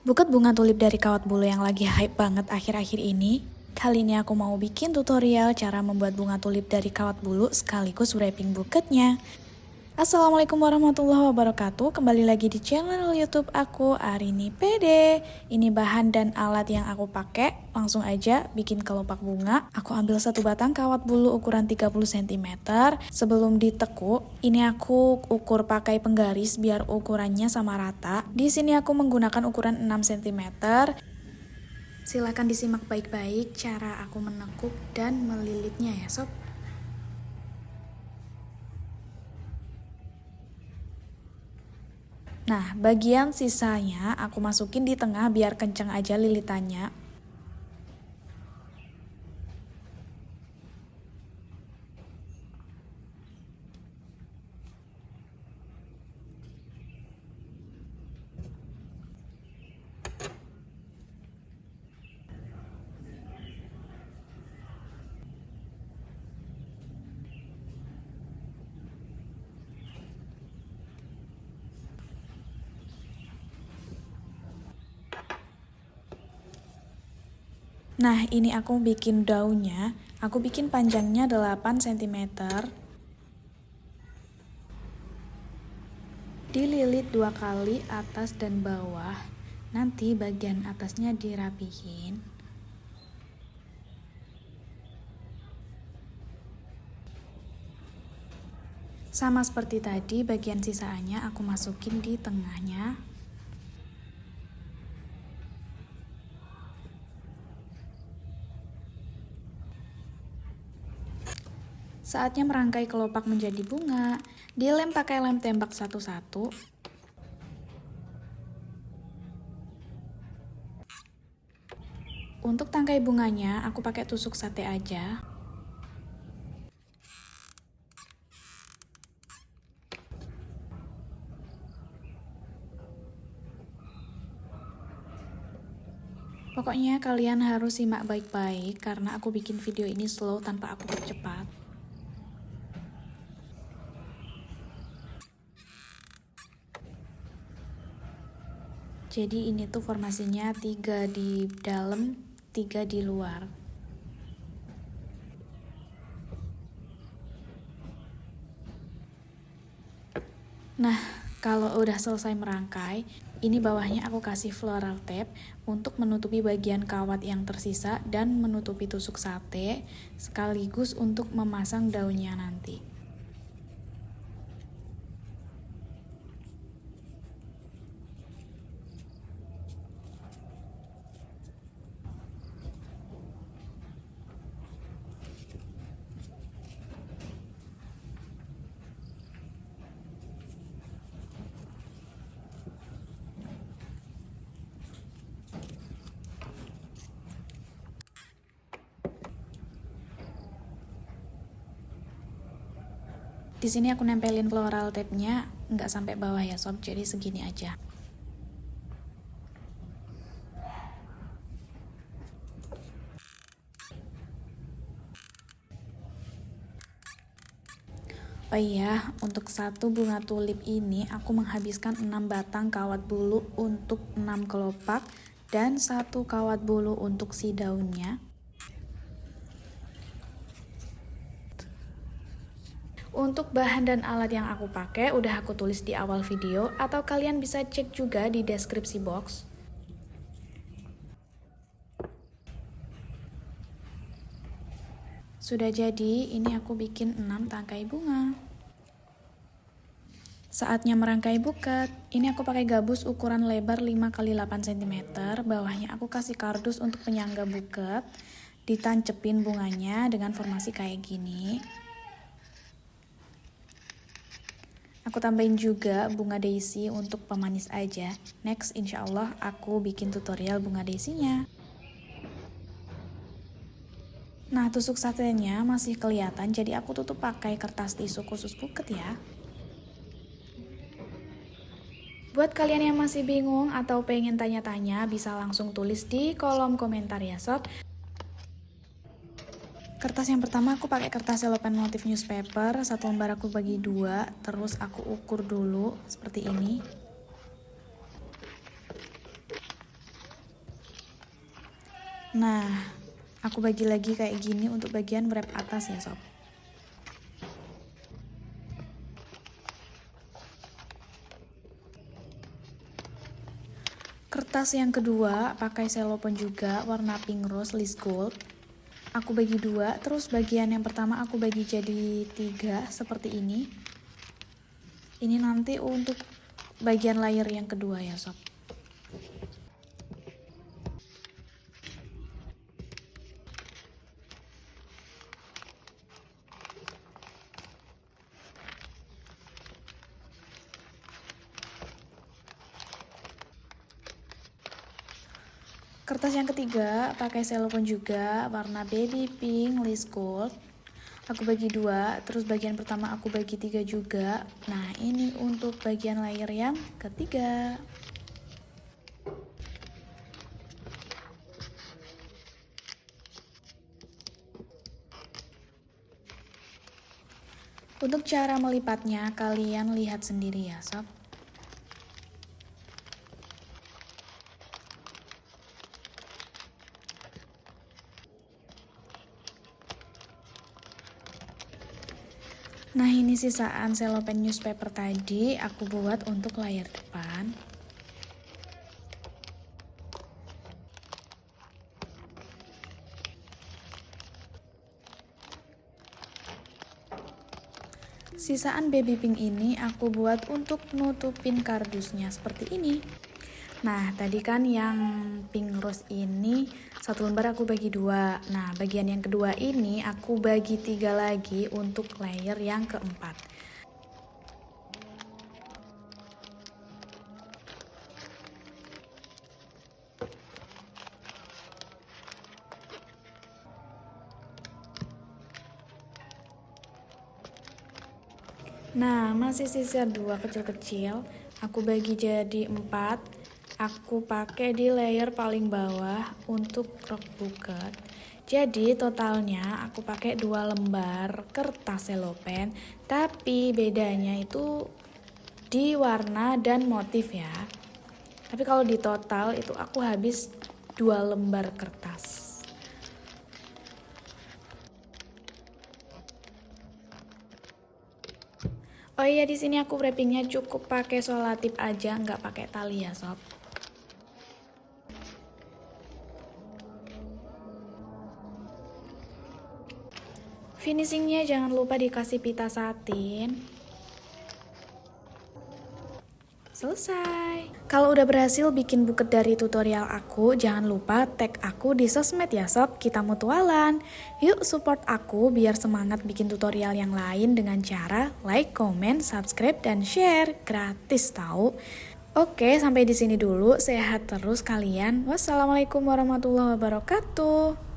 Buket bunga tulip dari kawat bulu yang lagi hype banget akhir-akhir ini. Kali ini aku mau bikin tutorial cara membuat bunga tulip dari kawat bulu sekaligus wrapping buketnya. Assalamualaikum warahmatullahi wabarakatuh. Kembali lagi di channel YouTube aku, Arini Pede. Ini bahan dan alat yang aku pakai. Langsung aja bikin kelopak bunga. Aku ambil satu batang kawat bulu ukuran 30 cm. Sebelum ditekuk, ini aku ukur pakai penggaris biar ukurannya sama rata. Di sini aku menggunakan ukuran 6 cm. Silahkan disimak baik-baik cara aku menekuk dan melilitnya ya sob. Nah, bagian sisanya aku masukin di tengah biar kenceng aja lilitannya. Nah, ini aku bikin daunnya. Aku bikin panjangnya 8 cm. Dililit 2 kali atas dan bawah. Nanti bagian atasnya dirapihin. Sama seperti tadi, bagian sisanya aku masukin di tengahnya. Saatnya merangkai kelopak menjadi bunga. Dilem pakai lem tembak satu-satu. Untuk tangkai bunganya, aku pakai tusuk sate aja. Pokoknya kalian harus simak baik-baik karena aku bikin video ini slow tanpa aku percepat. Jadi ini tuh formasinya 3 di dalam, 3 di luar. Nah, kalau udah selesai merangkai, ini bawahnya aku kasih floral tape untuk menutupi bagian kawat yang tersisa dan menutupi tusuk sate, sekaligus untuk memasang daunnya nanti. Di sini aku nempelin floral tape-nya nggak sampai bawah ya sob, jadi segini aja. Oh iya, untuk satu bunga tulip ini aku menghabiskan 6 batang kawat bulu untuk 6 kelopak dan 1 kawat bulu untuk si daunnya. Untuk bahan dan alat yang aku pakai udah aku tulis di awal video atau kalian bisa cek juga di deskripsi box. Sudah jadi, ini aku bikin 6 tangkai bunga. Saatnya merangkai buket. Ini aku pakai gabus ukuran lebar 5 x 8 cm. Bawahnya aku kasih kardus untuk penyangga buket. Ditancepin bunganya dengan formasi kayak gini. Aku tambahin juga bunga daisy untuk pemanis aja. Next, insya Allah aku bikin tutorial bunga daisy-nya. Nah, tusuk satenya masih kelihatan, jadi aku tutup pakai kertas tisu khusus buket ya. Buat kalian yang masih bingung atau pengen tanya-tanya, bisa langsung tulis di kolom komentar ya sob. Kertas yang pertama aku pakai kertas selopan motif newspaper, satu lembar aku bagi 2, terus aku ukur dulu seperti ini. Nah, aku bagi lagi kayak gini untuk bagian wrap atas ya sob. Kertas yang kedua pakai selopon juga warna pink rose list gold. Aku bagi dua, terus bagian yang pertama aku bagi jadi 3 seperti ini. Ini nanti untuk bagian layer yang kedua ya sob. Kertas yang ketiga pakai selopon juga warna baby pink list gold. Aku bagi dua, terus bagian pertama aku bagi 3 juga. Nah, ini untuk bagian layer yang ketiga. Untuk cara melipatnya, kalian lihat sendiri ya sob. Nah, ini sisaan selopen newspaper tadi aku buat untuk layar depan. Sisaan baby pink ini aku buat untuk nutupin kardusnya seperti ini. Nah, tadi kan yang pink rose ini 1 lembar aku bagi 2. Nah, bagian yang kedua ini aku bagi 3 lagi untuk layer yang keempat. Nah, masih sisa 2 kecil-kecil. Aku bagi jadi 4. Aku pakai di layer paling bawah untuk rok buket. Jadi totalnya aku pakai 2 lembar kertas selopen, tapi bedanya itu di warna dan motif ya. Tapi kalau di total itu aku habis 2 lembar kertas. Oh iya, di sini aku wrappingnya cukup pakai solatip aja, nggak pakai tali ya sob. Finishingnya jangan lupa dikasih pita satin. Selesai. Kalau udah berhasil bikin buket dari tutorial aku, jangan lupa tag aku di sosmed ya sob, kita mutualan. Yuk support aku biar semangat bikin tutorial yang lain dengan cara like, comment, subscribe, dan share. Gratis tahu. Oke, sampai di sini dulu. Sehat terus kalian. Wassalamualaikum warahmatullahi wabarakatuh.